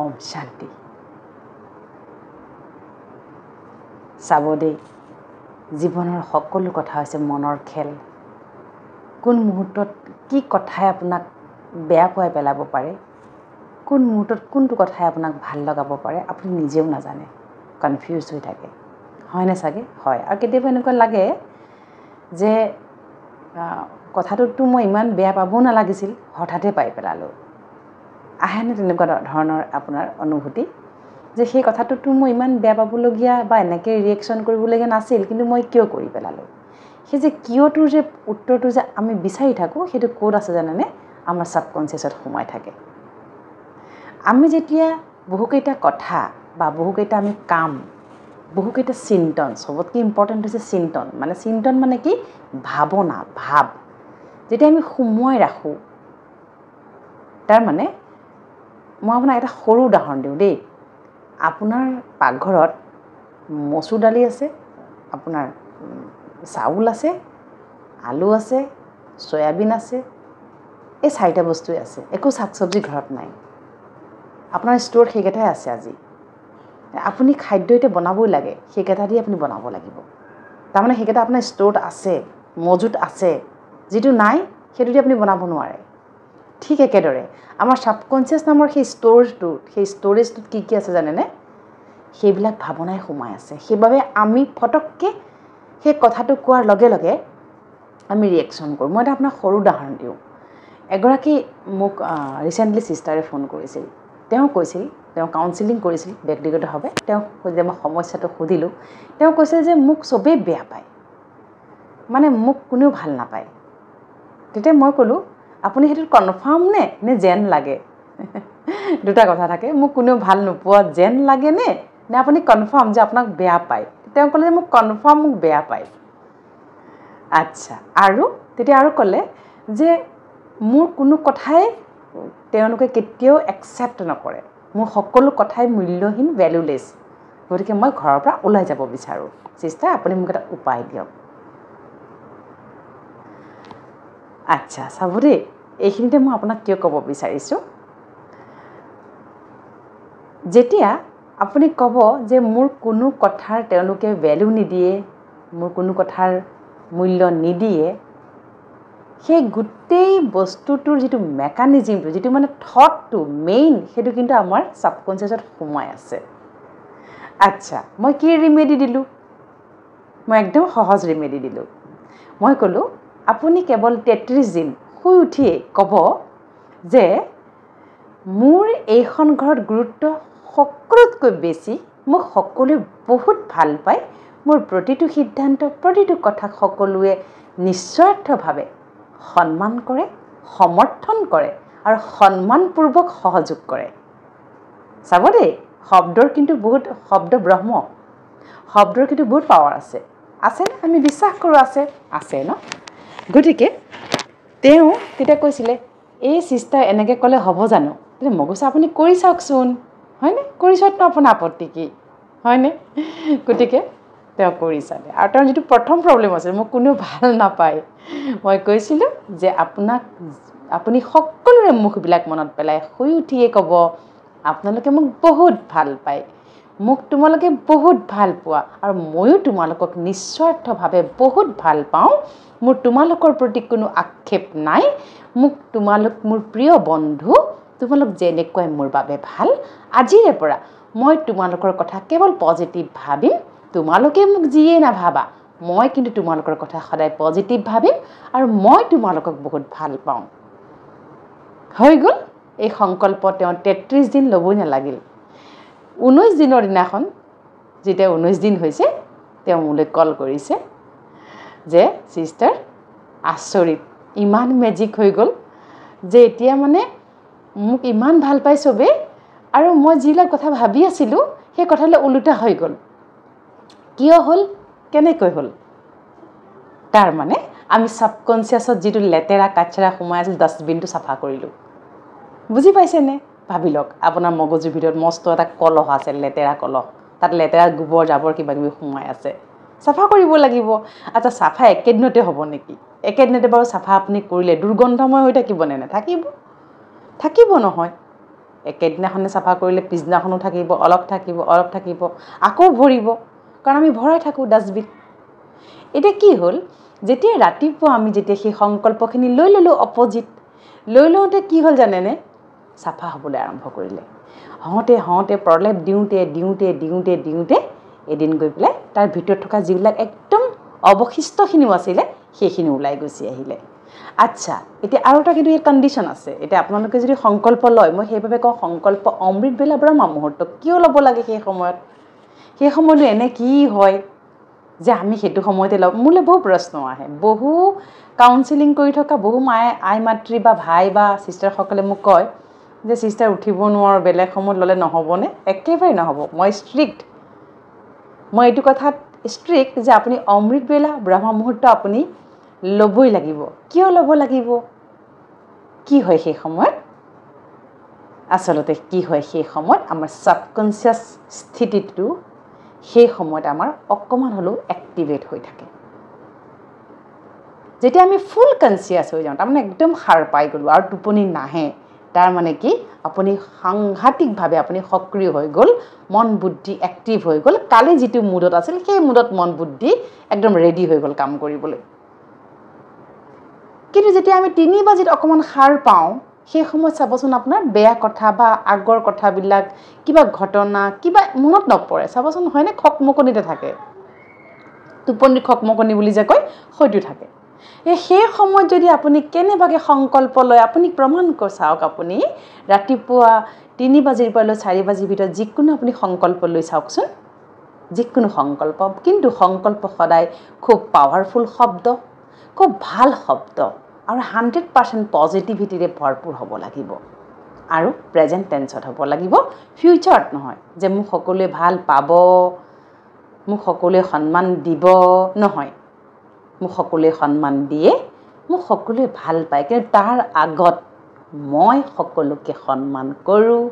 ওম শান্তি চাব দেই জীৱনৰ সকলো কথা হৈছে মনৰ খেল কোন মুহূৰ্তত কি কথাই আপোনাক বেয়া পোৱাই পেলাব পাৰে কোন মুহূৰ্তত কোনটো কথাই আপোনাক ভাল লগাব পাৰে আপুনি নিজেও নাজানে কনফিউজ হৈ থাকে হয়নে চাগে হয় আৰু কেতিয়াবা এনেকুৱা লাগে যে কথাটোতো মই ইমান বেয়া পাব নালাগিছিল হঠাতে পাই পেলালোঁ আহেনে তেনেকুৱা ধৰণৰ আপোনাৰ অনুভূতি যে সেই কথাটোতো মই ইমান বেয়া পাবলগীয়া বা এনেকৈ ৰিয়েকশ্যন কৰিবলগীয়া নাছিল কিন্তু মই কিয় কৰি পেলালোঁ সেই যে কিয়টোৰ যে উত্তৰটো যে আমি বিচাৰি থাকোঁ সেইটো ক'ত আছে জানেনে আমাৰ ছাবকনচিয়াছত সোমাই থাকে আমি যেতিয়া বহুকেইটা কথা বা বহুকেইটা আমি কাম বহুকেইটা চিন্তন সবতকৈ ইম্পৰ্টেণ্ট হৈছে চিন্তন মানে কি ভাৱনা ভাৱ যেতিয়া আমি সোমোৱাই ৰাখোঁ তাৰমানে মই আপোনাক এটা সৰু উদাহৰণ দিওঁ দেই আপোনাৰ পাকঘৰত মচুৰ দালি আছে আপোনাৰ চাউল আছে আলু আছে সয়াবিন আছে এই চাৰিটা বস্তুৱে আছে একো শাক চব্জি ঘৰত নাই আপোনাৰ ষ্ট'ৰত সেইকেইটাই আছে আজি আপুনি খাদ্য এতিয়া বনাবই লাগে সেইকেইটা দি আপুনি বনাব লাগিব তাৰমানে সেইকেইটা আপোনাৰ ষ্ট'ৰত আছে মজুত আছে যিটো নাই সেইটো দি আপুনি বনাব নোৱাৰে ঠিক একেদৰে আমাৰ ছাবকনচিয়াছ নামৰ সেই ষ্ট'ৰেজটোত কি আছে জানেনে সেইবিলাক ভাৱনাই সোমাই আছে সেইবাবে আমি ফটককৈ সেই কথাটো কোৱাৰ লগে লগে আমি ৰিয়েকশ্যন কৰোঁ মই এটা আপোনাক সৰু উদাহৰণ দিওঁ এগৰাকী মোক ৰিচেণ্টলি ছিষ্টাৰে ফোন কৰিছিল তেওঁ কৈছিল তেওঁ কাউন্সিলিং কৰিছিল ব্যক্তিগতভাৱে তেওঁ যে মই সমস্যাটো সুধিলোঁ তেওঁ কৈছিল যে মোক চবেই বেয়া পায় মানে মোক কোনেও ভাল নাপায় তেতিয়া মই ক'লোঁ আপুনি সেইটোত কনফাৰ্ম নে যেন লাগে দুটা কথা থাকে মোক কোনেও ভাল নোপোৱা যেন লাগে নে আপুনি কনফাৰ্ম যে আপোনাক বেয়া পায় তেওঁ ক'লে যে মোক কনফাৰ্ম মোক বেয়া পায় আচ্ছা আৰু তেতিয়া আৰু ক'লে যে মোৰ কোনো কথাই তেওঁলোকে কেতিয়াও একচেপ্ট নকৰে মোৰ সকলো কথাই মূল্যহীন ভেলুলেছ গতিকে মই ঘৰৰ পৰা ওলাই যাব বিচাৰোঁ চিষ্টাৰ আপুনি মোক এটা উপায় দিয়ক আচ্ছা চাব দেই এইখিনিতে মই আপোনাক কিয় ক'ব বিচাৰিছোঁ যেতিয়া আপুনি ক'ব যে মোৰ কোনো কথাৰ তেওঁলোকে ভেলু নিদিয়ে মোৰ কোনো কথাৰ মূল্য নিদিয়ে সেই গোটেই বস্তুটোৰ যিটো মেকানিজিমটো যিটো মানে থটটো মেইন সেইটো কিন্তু আমাৰ ছাবকনচিয়াছত সোমাই আছে আচ্ছা মই কি ৰিমেডি দিলোঁ মই একদম সহজ ৰিমেডি দিলোঁ মই ক'লোঁ আপুনি কেৱল 33 দিন শুই উঠিয়ে ক'ব যে মোৰ এইখন ঘৰত গুৰুত্ব সকলোতকৈ বেছি মোক সকলোৱে বহুত ভাল পায় মোৰ প্ৰতিটো সিদ্ধান্ত প্ৰতিটো কথাক সকলোৱে নিস্বাৰ্থভাৱে সন্মান কৰে সমৰ্থন কৰে আৰু সন্মানপূৰ্বক সহযোগ কৰে চাব দেই শব্দৰ কিন্তু বহুত শব্দ ব্ৰহ্ম শব্দৰ কিন্তু বহুত পাৱাৰ আছে নে আমি বিশ্বাস কৰোঁ আছে ন গতিকে তেওঁ তেতিয়া কৈছিলে এই চিষ্টাৰ এনেকৈ ক'লে হ'ব জানো মই কৈছোঁ আপুনি কৰি চাওকচোন হয়নে কৰি চোৱাতনো আপোনাৰ আপত্তি কি হয়নে গতিকে তেওঁ কৰি চালে আৰু তেওঁৰ যিটো প্ৰথম প্ৰব্লেম আছিল মোক কোনেও ভাল নাপায় মই কৈছিলোঁ যে আপুনি সকলোৰে মুখবিলাক মনত পেলাই শুই উঠিয়ে ক'ব আপোনালোকে মোক বহুত ভাল পায় মোক তোমালোকে বহুত ভাল পোৱা আৰু ময়ো তোমালোকক নিস্বাৰ্থভাৱে বহুত ভাল পাওঁ মোৰ তোমালোকৰ প্ৰতি কোনো আক্ষেপ নাই তোমালোক মোৰ প্ৰিয় বন্ধু তোমালোক যেনেকৈ মোৰ বাবে ভাল আজিৰে পৰা মই তোমালোকৰ কথা কেৱল পজিটিভ ভাবিম তোমালোকে মোক যিয়ে নাভাবা মই কিন্তু তোমালোকৰ কথা সদায় পজিটিভ ভাবিম আৰু মই তোমালোকক বহুত ভাল পাওঁ হৈ গ'ল এই সংকল্প তেওঁ 33 দিন ল'বই নালাগিল 19 দিনৰ দিনাখন যেতিয়া 19 দিন হৈছে তেওঁ মোলৈ কল কৰিছে যে চিষ্টাৰ আচৰিত ইমান মেজিক হৈ গ'ল যে এতিয়া মানে মোক ইমান ভাল পাই চবেই আৰু মই যিবিলাক কথা ভাবি আছিলোঁ সেই কথালৈ ওলোটা হৈ গ'ল কিয় হ'ল কেনেকৈ হ'ল তাৰমানে আমি ছাবকনচিয়াছত যিটো লেতেৰা কাচৰা সোমাই আছিল ডাষ্টবিনটো চাফা কৰিলোঁ বুজি পাইছেনে ভাবি লওক আপোনাৰ মগজুৰ ভিতৰত মস্ত এটা কলহ আছে লেতেৰা কলহ তাত লেতেৰা গোবৰ জাবৰ কিবা কিবি সোমাই আছে চাফা কৰিব লাগিব আচ্ছা চাফা একেদিনতে হ'ব নেকি একেদিনতে বাৰু চাফা আপুনি কৰিলে দুৰ্গন্ধময় হৈ থাকিব নে নাথাকিব নহয় একেদিনাখনে চাফা কৰিলে পিছদিনাখনো থাকিব, অলপ থাকিব, আকৌ ভৰিব, কাৰণ আমি ভৰাই থাকোঁ ডাষ্টবিন। এতিয়া কি হ'ল, যেতিয়া ৰাতিপুৱা আমি যেতিয়া সেই সংকল্পখিনি লৈ ল'লোঁ অপজিট, লৈ লওঁতে কি হ'ল জানেনে, চাফা হ'বলৈ আৰম্ভ কৰিলে। হওঁতে প্ৰলেপ দিওঁতে এদিন গৈ পেলাই তাৰ ভিতৰত থকা যিবিলাক একদম অৱশিষ্টখিনিও আছিলে সেইখিনি ওলাই গুচি আহিলে। আচ্ছা, এতিয়া আৰু এটা কিন্তু ইয়াত কণ্ডিশ্যন আছে। এতিয়া আপোনালোকে যদি সংকল্প লয়, মই সেইবাবে কওঁ সংকল্প অমৃত বেলা ব্ৰহ্ম মুহূৰ্ত কিয় ল'ব লাগে সেই সময়ত? সেই সময়তো এনে কি হয় যে আমি সেইটো সময়তে লওঁ? মোলৈ বহু প্ৰশ্ন আহে। বহু কাউন্সিলিং কৰি থকা বহু আই মাতৃ বা ভাই বা ছিষ্টাৰসকলে মোক কয় যে ছিষ্টাৰ উঠিব নোৱাৰোঁ, বেলেগ সময়ত ল'লে নহ'বনে? একেবাৰে নহ'ব। মই ষ্ট্ৰিক্ট, মই এইটো কথাত ষ্ট্ৰিক্ট যে আপুনি অমৃত বেলা ব্ৰহ্ম মুহূৰ্ত আপুনি ল'বই লাগিব। কিয় ল'ব লাগিব? কি হয় সেই সময়ত? আচলতে কি হয় সেই সময়ত, আমাৰ ছাবকনচিয়াছ স্থিতিটো সেই সময়ত আমাৰ অকণমান হ'লেও এক্টিভেট হৈ থাকে। যেতিয়া আমি ফুল কনচিয়াছ হৈ যাওঁ, তাৰমানে একদম সাৰ পাই গ'লোঁ আৰু টোপনি নাহে, তাৰ মানে কি আপুনি সাংঘাতিকভাৱে আপুনি সক্ৰিয় হৈ গ'ল, মন বুদ্ধি এক্টিভ হৈ গ'ল। কালি যিটো মুডত আছিল সেই মুডত মন বুদ্ধি একদম ৰেডি হৈ গ'ল কাম কৰিবলৈ। কিন্তু যেতিয়া আমি 3 বাজিত অকণমান সাৰ পাওঁ, সেই সময়ত চাবচোন আপোনাৰ বেয়া কথা বা আগৰ কথাবিলাক, কিবা ঘটনা, কিবা মনত নপৰে। চাবচোন হয়নে, খকমকনিতে থাকে, টোপনি খকমকনি বুলি যে কয় হয়তো থাকে। সেই সময়ত যদি আপুনি কেনেবাকৈ সংকল্প লয়, আপুনি প্ৰমাণ চাওক, আপুনি ৰাতিপুৱা 3 বাজিৰ পৰা লৈ 4 বাজিৰ ভিতৰত যিকোনো আপুনি সংকল্প লৈ চাওকচোন, যিকোনো সংকল্প, কিন্তু সংকল্প সদায় খুব পাৱাৰফুল শব্দ, খুব ভাল শব্দ আৰু 100% পজিটিভিটিৰে ভৰপূৰ হ'ব লাগিব আৰু প্ৰেজেণ্ট টেন্সত হ'ব লাগিব, ফিউচাৰত নহয় যে মোক সকলোৱে ভাল পাব, মোক সকলোৱে সন্মান দিব, নহয়। মোক সকলোৱে সন্মান দিয়ে, মোক সকলোৱে ভাল পায়, কিন্তু তাৰ আগত মই সকলোকে সন্মান কৰোঁ,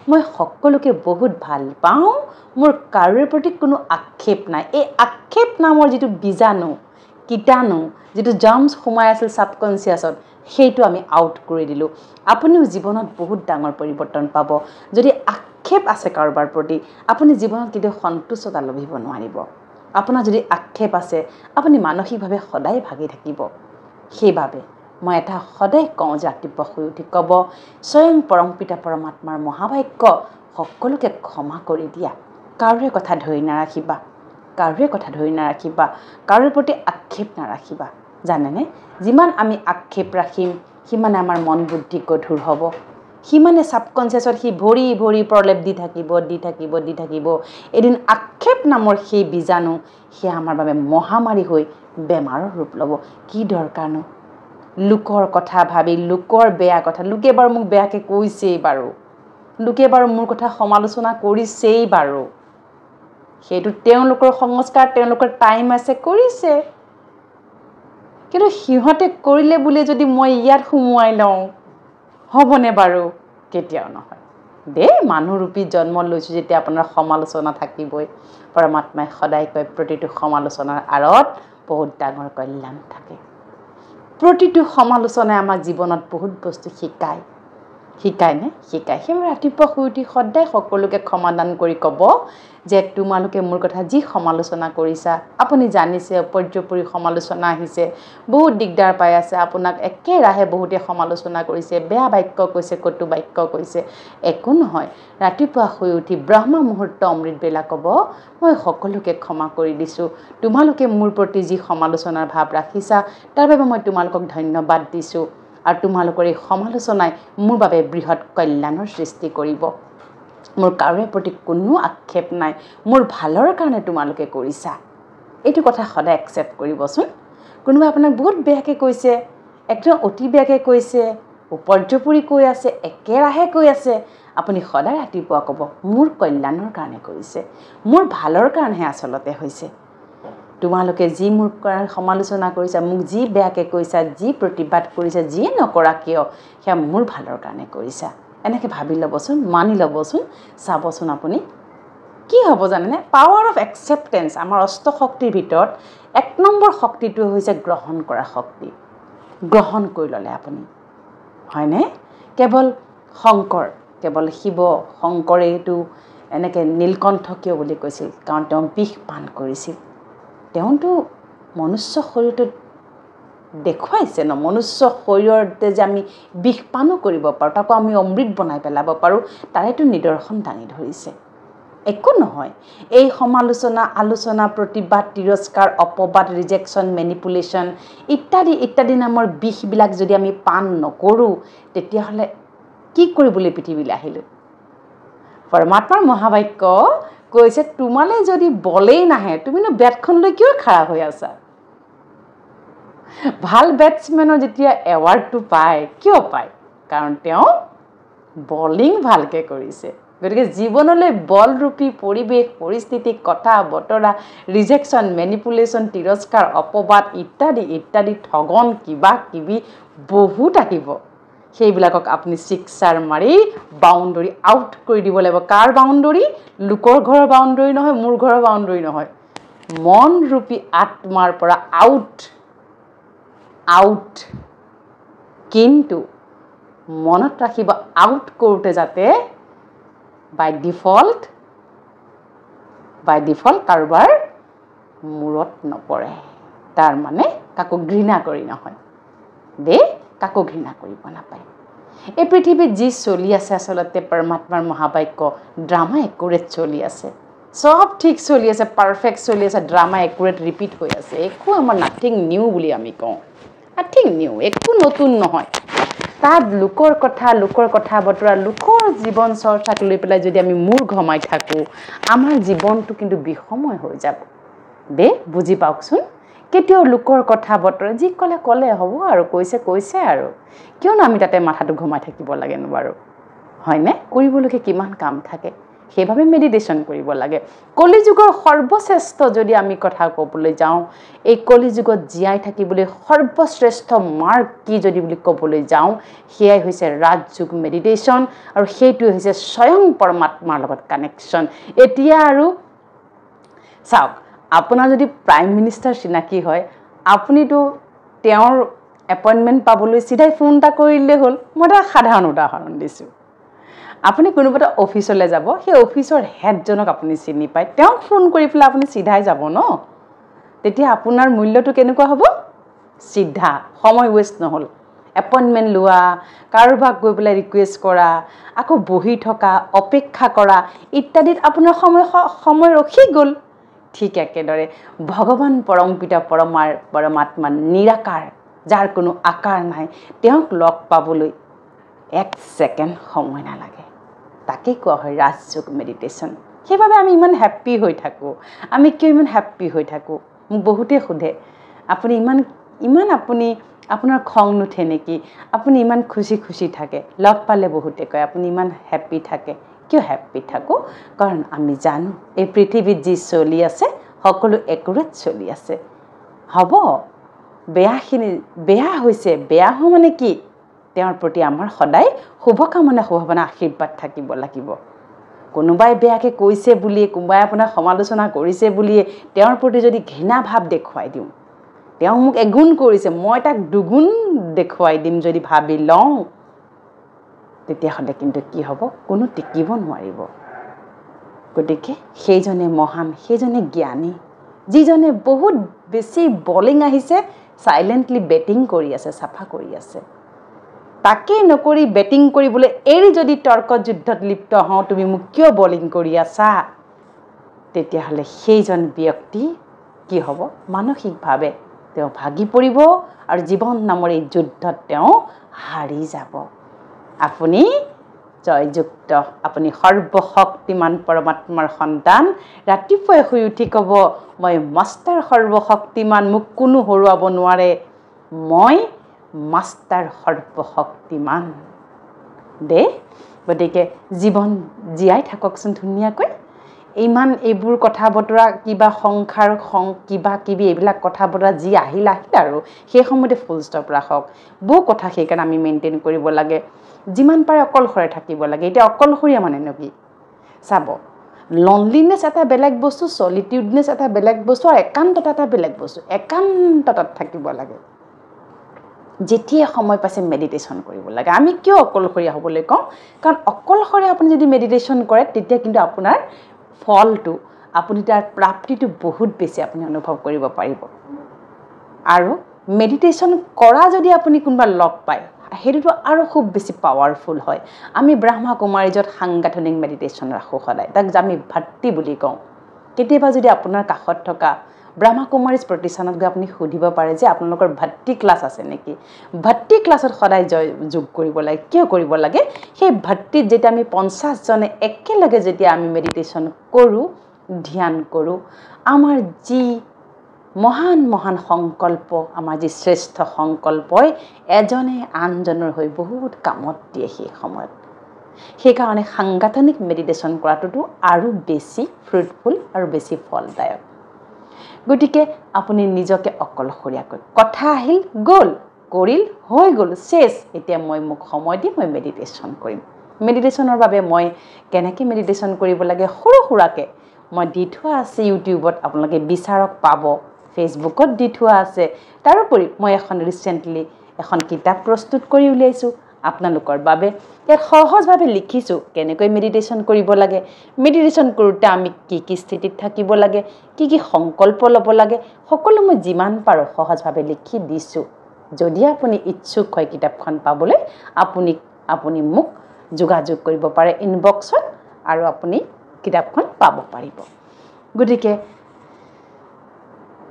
মই সকলোকে বহুত ভাল পাওঁ, মোৰ কাৰোৰে প্ৰতি কোনো আক্ষেপ নাই। এই আক্ষেপ নামৰ যিটো বীজাণু, কীটাণু, যিটো জাৰ্মছ সোমাই আছিল ছাবকনচিয়াছত, সেইটো আমি আউট কৰি দিলোঁ। আপুনিও জীৱনত বহুত ডাঙৰ পৰিৱৰ্তন পাব। যদি আক্ষেপ আছে কাৰোবাৰ প্ৰতি, আপুনি জীৱনত কেতিয়াও সন্তুষ্টতা লভিব নোৱাৰিব। আপোনাৰ যদি আক্ষেপ আছে, আপুনি মানসিকভাৱে সদায় ভাগি থাকিব। সেইবাবে মই এটা সদায় কওঁ যে ৰাতিপুৱা শুই উঠি ক'ব, স্বয়ং পৰমপিতা পৰমাত্মাৰ মহাবাক্য, সকলোকে ক্ষমা কৰি দিয়া, কাৰোৰে কথা ধৰি নাৰাখিবা, কাৰোৰে প্ৰতি আক্ষেপ নাৰাখিবা। জানেনে, যিমান আমি আক্ষেপ ৰাখিম সিমানে আমাৰ মন বুদ্ধি গধুৰ হ'ব, সিমানে ছাবকনচিয়াছত সি ভৰি প্ৰলেপ দি থাকিব। এদিন আক্ষেপ নামৰ সেই বীজাণু, সেয়া আমাৰ বাবে মহামাৰী হৈ বেমাৰৰ ৰূপ ল'ব। কি দৰকাৰনো লোকৰ কথা ভাবি, লোকৰ বেয়া কথা, লোকে বাৰু মোক বেয়াকৈ কৈছেই বাৰু, লোকে বাৰু মোৰ কথা সমালোচনা কৰিছেই বাৰু, সেইটো তেওঁলোকৰ সংস্কাৰ, তেওঁলোকৰ টাইম আছে, কৰিছে। কিন্তু সিহঁতে কৰিলে বুলি যদি মই ইয়াত সুমুৱাই লওঁ, হ'বনে বাৰু? কেতিয়াও নহয় দেই। মানুহৰূপী জন্ম লৈছোঁ যেতিয়া আপোনাৰ সমালোচনা থাকিবই। পৰমাত্মাই সদায় কয়, প্ৰতিটো সমালোচনাৰ আঁৰত বহুত ডাঙৰ কল্যাণ থাকে। প্ৰতিটো সমালোচনাই আমাক জীৱনত বহুত বস্তু শিকায়। সেইবাবে ৰাতিপুৱা শুই উঠি সদায় সকলোকে ক্ষমাদান কৰি ক'ব যে তোমালোকে মোৰ কথা যি সমালোচনা কৰিছা, আপুনি জানিছে পৰ্যপৰি সমালোচনা আহিছে, বহুত দিগদাৰ পাই আছে, আপোনাক একেৰাহে বহুতে সমালোচনা কৰিছে, বেয়া বাক্য কৈছে, কটু বাক্য কৈছে, একো নহয়। ৰাতিপুৱা শুই উঠি ব্ৰহ্ম মুহূৰ্ত অমৃত বেলা ক'ব, মই সকলোকে ক্ষমা কৰি দিছোঁ, তোমালোকে মোৰ প্ৰতি যি সমালোচনাৰ ভাৱ ৰাখিছা তাৰ বাবে মই তোমালোকক ধন্যবাদ দিছোঁ, আৰু তোমালোকৰ এই সমালোচনাই মোৰ বাবে বৃহৎ কল্যাণৰ সৃষ্টি কৰিব। মোৰ কাৰোৰে প্ৰতি কোনো আক্ষেপ নাই, মোৰ ভালৰ কাৰণে তোমালোকে কৰিছা। এইটো কথা সদায় একচেপ্ট কৰিবচোন। কোনোবাই আপোনাক বহুত বেয়াকৈ কৈছে, একদম অতি বেয়াকৈ কৈছে, উপৰ্যপৰি কৈ আছে, একেৰাহে কৈ আছে, আপুনি সদায় ৰাতিপুৱা ক'ব, মোৰ কল্যাণৰ কাৰণে কৰিছে, মোৰ ভালৰ কাৰণেহে আচলতে হৈছে। তোমালোকে যি মোৰ সমালোচনা কৰিছা, মোক যি বেয়াকৈ কৈছা, যি প্ৰতিবাদ কৰিছা, যিয়ে নকৰা কিয়, সেয়া মোৰ ভালৰ কাৰণে কৰিছা। এনেকৈ ভাবি ল'বচোন, মানি ল'বচোন, চাবচোন আপুনি কি হ'ব জানেনে? Power of acceptance. আমাৰ অষ্টশক্তিৰ ভিতৰত 1 নম্বৰ শক্তিটো হৈছে গ্ৰহণ কৰা শক্তি। গ্ৰহণ কৰি ল'লে আপুনি, হয়নে? কেৱল কেৱল শিৱ শংকৰেতো এনেকৈ নীলকণ্ঠ কিয় বুলি কৈছিল কাৰণ তেওঁ বিষ পান কৰিছিল তেওঁতো মনুষ্য শৰীৰটোত দেখুৱাইছে ন মনুষ্য শৰীৰতে যে আমি বিষ পানো কৰিব পাৰোঁ তাকো আমি অমৃত বনাই পেলাব পাৰোঁ তাৰেতো নিদৰ্শন দাঙি ধৰিছে একো নহয় এই সমালোচনা আলোচনা প্ৰতিবাদ তিৰস্কাৰ অপবাদ ৰিজেকশ্যন মেনিপুলেশ্যন ইত্যাদি নামৰ বিষবিলাক যদি আমি পান নকৰোঁ তেতিয়াহ'লে কি কৰিবলৈ পৃথিৱীলৈ আহিলোঁ পৰমাত্মাৰ মহাবাক্য কৈছে তোমালৈ যদি বলেই নাহে তুমিনো বেটখন লৈ কিয় খাৰা হৈ আছা ভাল বেটছমেনৰ যেতিয়া এৱাৰ্ডটো পায় কিয় পায় কাৰণ তেওঁ বলিং ভালকৈ কৰিছে গতিকে জীৱনলৈ বলৰূপী পৰিৱেশ পৰিস্থিতি কথা বতৰা ৰিজেকশ্যন মেনিপুলেশ্যন তিৰস্কাৰ অপবাদ ইত্যাদি ঠগন কিবা কিবি বহুত আহিব সেইবিলাকক আপুনি চিক্সাৰ মাৰি বাউণ্ডৰী আউট কৰি দিব লাগিব কাৰ বাউণ্ডৰী লোকৰ ঘৰৰ বাউণ্ডৰী নহয় মোৰ ঘৰৰ বাউণ্ডৰী নহয় মনৰূপী আত্মাৰ পৰা আউট কিন্তু মনত ৰাখিব আউট কৰোঁতে যাতে বাই ডিফল্ট কাৰোবাৰ মূৰত নপৰে তাৰ মানে কাকো ঘৃণা কৰি নহয় কাকো ঘৃণা কৰিব নাপায় এই পৃথিৱীত যি চলি আছে আচলতে পৰমাত্মাৰ মহাবাক্য ড্ৰামা একুৰেট চলি আছে সব ঠিক চলি আছে পাৰফেক্ট চলি আছে ড্ৰামা একুৰেট ৰিপিট হৈ আছে একো আমাৰ নাথিং নিউ বুলি আমি কওঁ নাথিং নিউ একো নতুন নহয় তাত লোকৰ কথা বতৰা লোকৰ জীৱন চৰ্চাক লৈ পেলাই যদি আমি মূৰ ঘমাই থাকোঁ আমাৰ জীৱনটো কিন্তু বিষময় হৈ যাব বুজি পাওকচোন কেতিয়াও লোকৰ কথা বতৰা যি ক'লে হ'ব আৰু কৈছে আৰু কিয়নো আমি তাতে মাথাটো ঘমাই থাকিব লাগেনো বাৰু হয়নে কৰিবলৈকে কিমান কাম থাকে সেইভাবে মেডিটেশ্যন কৰিব লাগে কলিযুগৰ সৰ্বশ্ৰেষ্ঠ যদি আমি কথা ক'বলৈ যাওঁ এই কলিযুগত জীয়াই থাকিবলৈ সৰ্বশ্ৰেষ্ঠ মাৰ্গ কি যদি বুলি ক'বলৈ যাওঁ সেয়াই হৈছে ৰাজযোগ মেডিটেশ্যন আৰু সেইটোৱে হৈছে স্বয়ং পৰমাত্মাৰ লগত কানেকশ্যন এতিয়া আৰু চাওক আপোনাৰ যদি প্ৰাইম মিনিষ্টাৰ চিনাকি হয় আপুনিতো তেওঁৰ এপইণ্টমেণ্ট পাবলৈ চিধাই ফোন এটা কৰিলে হ'ল মই এটা সাধাৰণ উদাহৰণ দিছোঁ আপুনি কোনোবা এটা অফিচলৈ যাব সেই অফিচৰ হেডজনক আপুনি চিনি পায় তেওঁক ফোন কৰি পেলাই আপুনি চিধাই যাব ন তেতিয়া আপোনাৰ মূল্যটো কেনেকুৱা হ'ব চিধা সময় ৱেষ্ট নহ'ল এপইণ্টমেণ্ট লোৱা কাৰোবাক গৈ পেলাই ৰিকুৱেষ্ট কৰা আকৌ বহি থকা অপেক্ষা কৰা ইত্যাদিত আপোনাৰ সময় ৰখি গ'ল ঠিক একেদৰে ভগৱান পৰম পিতা পৰমাত্মা নিৰাকাৰ যাৰ কোনো আকাৰ নাই তেওঁক লগ পাবলৈ 1 ছেকেণ্ড সময় নালাগে তাকে কোৱা হয় ৰাজযোগ মেডিটেশ্যন সেইবাবে আমি ইমান হেপ্পি হৈ থাকোঁ আমি কিয় ইমান হেপ্পি হৈ থাকোঁ মোক বহুতে সোধে আপুনি ইমান আপুনি আপোনাৰ খং নুঠে নেকি আপুনি ইমান খুচি থাকে লগ পালে বহুতে কয় আপুনি ইমান হেপ্পি থাকে কিয় হেপ্পি থাকোঁ কাৰণ আমি জানো এই পৃথিৱীত যি চলি আছে সকলো একুৰেট চলি আছে হ'ব বেয়াখিনি বেয়া হৈছে বেয়া হোৱা মানে কি তেওঁৰ প্ৰতি আমাৰ সদায় শুভকামনা শুভভাৱনা আশীৰ্বাদ থাকিব লাগিব কোনোবাই বেয়াকৈ কৈছে বুলি কোনোবাই আপোনাক সমালোচনা কৰিছে বুলি তেওঁৰ প্ৰতি যদি ঘৃণা ভাৱ দেখুৱাই দিওঁ তেওঁ মোক এগুণ কৰিছে মই তাক দুগুণ দেখুৱাই দিম যদি ভাবি লওঁ তেতিয়াহ'লে কিন্তু কি হ'ব কোনো টিকিব নোৱাৰিব গতিকে সেইজনে মহান সেইজনে জ্ঞানী যিজনে বহুত বেছি বলিং আহিছে সাইলেন্টলি বেটিং কৰি আছে সাফা কৰি আছে তাকে নকৰি বেটিং কৰিবলৈ এৰি যদি তৰ্ক যুদ্ধত লিপ্ত হওঁ তুমি মোক কিয় বলিং কৰি আছা তেতিয়াহ'লে সেইজন ব্যক্তি কি হ'ব মানসিকভাৱে তেওঁ ভাগি পৰিব আৰু জীৱন নামৰ এই যুদ্ধত তেওঁ হাৰি যাব আপুনি জয়যুক্ত আপুনি সৰ্বশক্তিমান পৰমাত্মাৰ সন্তান ৰাতিপুৱাই শুই উঠি ক'ব মই মাষ্টাৰ সৰ্বশক্তিমান মোক কোনো হৰুৱাব নোৱাৰে মই মাষ্টাৰ সৰ্বশক্তিমান গতিকে জীৱন জীয়াই থাককচোন ধুনীয়াকৈ ইমান এইবোৰ কথা বতৰা কিবা সংসাৰ কিবা কিবি এইবিলাক কথা বতৰা যি আহিল আৰু সেই সময়তে ফুল ষ্টপ ৰাখক বহু কথা সেইকাৰণে আমি মেইনটেইন কৰিব লাগে যিমান পাৰে অকলশৰে থাকিব লাগে এতিয়া অকলশৰীয়া মানেনো কি চাব লনলিনেছ এটা বেলেগ বস্তু সলিটিউডনেছ এটা বেলেগ বস্তু আৰু একান্ততা এটা বেলেগ বস্তু একান্ততাত থাকিব লাগে যেতিয়াই সময় পাইছে মেডিটেশ্যন কৰিব লাগে। আমি কিয় অকলশৰীয়া হ'বলৈ কওঁ? কাৰণ অকলশৰীয়া আপুনি যদি মেডিটেশ্যন কৰে তেতিয়া কিন্তু আপোনাৰ ফলটো, আপুনি তাৰ প্ৰাপ্তিটো বহুত বেছি আপুনি অনুভৱ কৰিব পাৰিব। আৰু মেডিটেশ্যন কৰা যদি আপুনি কোনোবা লগ পায়, সেইটোতো আৰু খুব বেছি পাৱাৰফুল হয়। আমি ব্ৰহ্মা কুমাৰীজত সাংগঠনিক মেডিটেশ্যন ৰাখোঁ সদায়, তাক আমি ভাতৃ বুলি কওঁ। কেতিয়াবা যদি আপোনাৰ কাষত থকা ব্ৰহ্মা কুমাৰীজ প্ৰতিষ্ঠানত গৈ আপুনি সুধিব পাৰে যে আপোনালোকৰ ভাতৃ ক্লাছ আছে নেকি? ভাতৃ ক্লাছত সদায় যোগ কৰিব লাগে। কিয় কৰিব লাগে? সেই ভাতৃত যেতিয়া আমি 50 জনে একেলগে যেতিয়া আমি মেডিটেশ্যন কৰোঁ, ধ্যান কৰোঁ, আমাৰ যি মহান মহান সংকল্প, আমাৰ যি শ্ৰেষ্ঠ সংকল্পই এজনে আনজনৰ হৈ বহুত কামত দিয়ে সেই সময়ত। সেইকাৰণে সাংগঠনিক মেডিটেশ্যন কৰাটোতো আৰু বেছি ফ্ৰুটফুল আৰু বেছি ফলদায়ক। গতিকে আপুনি নিজকে অকলশৰীয়াকৈ, কথা আহিল গ'ল, কৰিল হৈ গ'ল, চেছ, এতিয়া মোক সময় দি মই মেডিটেশ্যন কৰিম। মেডিটেশ্যনৰ বাবে মই কেনেকৈ মেডিটেশ্যন কৰিব লাগে সৰু সুৰাকৈ মই দি থোৱা আছে ইউটিউবত, আপোনালোকে বিচাৰক পাব, ফেচবুকত দি থোৱা আছে। তাৰোপৰি মই ৰিচেণ্টলি এখন কিতাপ প্ৰস্তুত কৰি উলিয়াইছোঁ আপোনালোকৰ বাবে। ইয়াত সহজভাৱে লিখিছোঁ কেনেকৈ মেডিটেশ্যন কৰিব লাগে, মেডিটেশ্যন কৰোঁতে আমি কি কি স্থিতিত থাকিব লাগে, কি কি সংকল্প ল'ব লাগে, সকলো মই যিমান পাৰোঁ সহজভাৱে লিখি দিছোঁ। যদি আপুনি ইচ্ছুক হয় কিতাপখন পাবলৈ, আপুনি মোক যোগাযোগ কৰিব পাৰে ইনবক্সত, আৰু আপুনি কিতাপখন পাব পাৰিব। গতিকে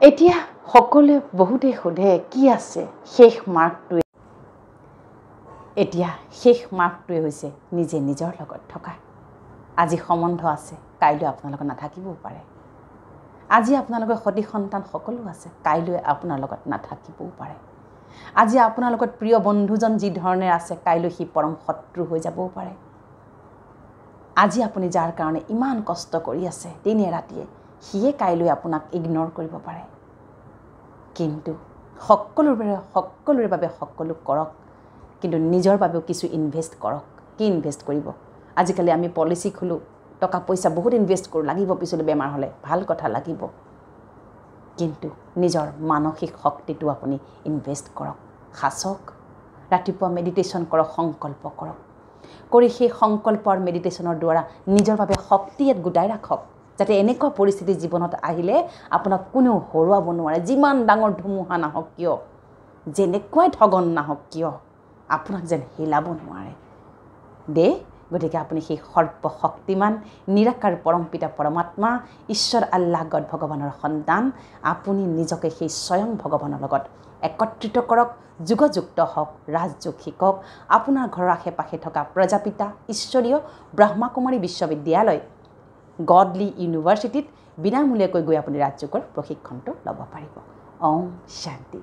এতিয়া সকলোৱে বহুতেই সোধে কি আছে শেষ মাৰ্কটোৱে। এতিয়া শেষ মাৰ্কটোৱে হৈছে নিজে নিজৰ লগত থকা। আজি সম্বন্ধ আছে, কাইলৈ আপোনাৰ লগত নাথাকিবও পাৰে। আজি আপোনালোকৰ সতি সন্তান সকলো আছে, কাইলৈ আপোনাৰ লগত নাথাকিবও পাৰে। আজি আপোনাৰ লগত প্ৰিয় বন্ধুজন যি ধৰণে আছে, কাইলৈ সি পৰম শত্ৰু হৈ যাবও পাৰে। আজি আপুনি যাৰ কাৰণে ইমান কষ্ট কৰি আছে দিনে ৰাতিয়ে, সিয়ে কাইলৈ আপোনাক ইগন'ৰ কৰিব পাৰে। কিন্তু সকলোৰে বাবে সকলো কৰক, কিন্তু নিজৰ বাবেও কিছু ইনভেষ্ট কৰক। কি ইনভেষ্ট কৰিব? আজিকালি আমি পলিচি খোলোঁ, টকা পইচা বহুত ইনভেষ্ট কৰোঁ, লাগিব পিছলৈ বেমাৰ হ'লে, ভাল কথা লাগিব। কিন্তু নিজৰ মানসিক শক্তিটো আপুনি ইনভেষ্ট কৰক, সাঁচক। ৰাতিপুৱা মেডিটেশ্যন কৰক, সংকল্প কৰক, কৰি সেই সংকল্প আৰু মেডিটেশ্যনৰ দ্বাৰা নিজৰ বাবে শক্তি ইয়াত গোটাই ৰাখক, যাতে এনেকুৱা পৰিস্থিতি জীৱনত আহিলে আপোনাক কোনেও হৰুৱাব নোৱাৰে। যিমান ডাঙৰ ধুমুহা নাহক কিয়, যেনেকুৱাই ঠগন নাহক কিয়, আপোনাক যেন হিলাব নোৱাৰে গতিকে আপুনি সেই সৰ্বশক্তিমান নিৰাকাৰ পৰম পিতা পৰমাত্মা ঈশ্বৰ আল্লাহ গড ভগৱানৰ সন্তান, আপুনি নিজকে সেই স্বয়ং ভগৱানৰ লগত একত্ৰিত কৰক, যোগযুক্ত হওক, ৰাজযোগ শিকক। আপোনাৰ ঘৰৰ আশে পাশে থকা প্ৰজাপিতা ঈশ্বৰীয় ব্ৰহ্মাকুমাৰী বিশ্ববিদ্যালয় গডলি ইউনিভাৰ্চিটিত বিনামূলীয়াকৈ গৈ আপুনি ৰাজযোগৰ প্ৰশিক্ষণটো ল'ব পাৰিব। ওম শান্তি।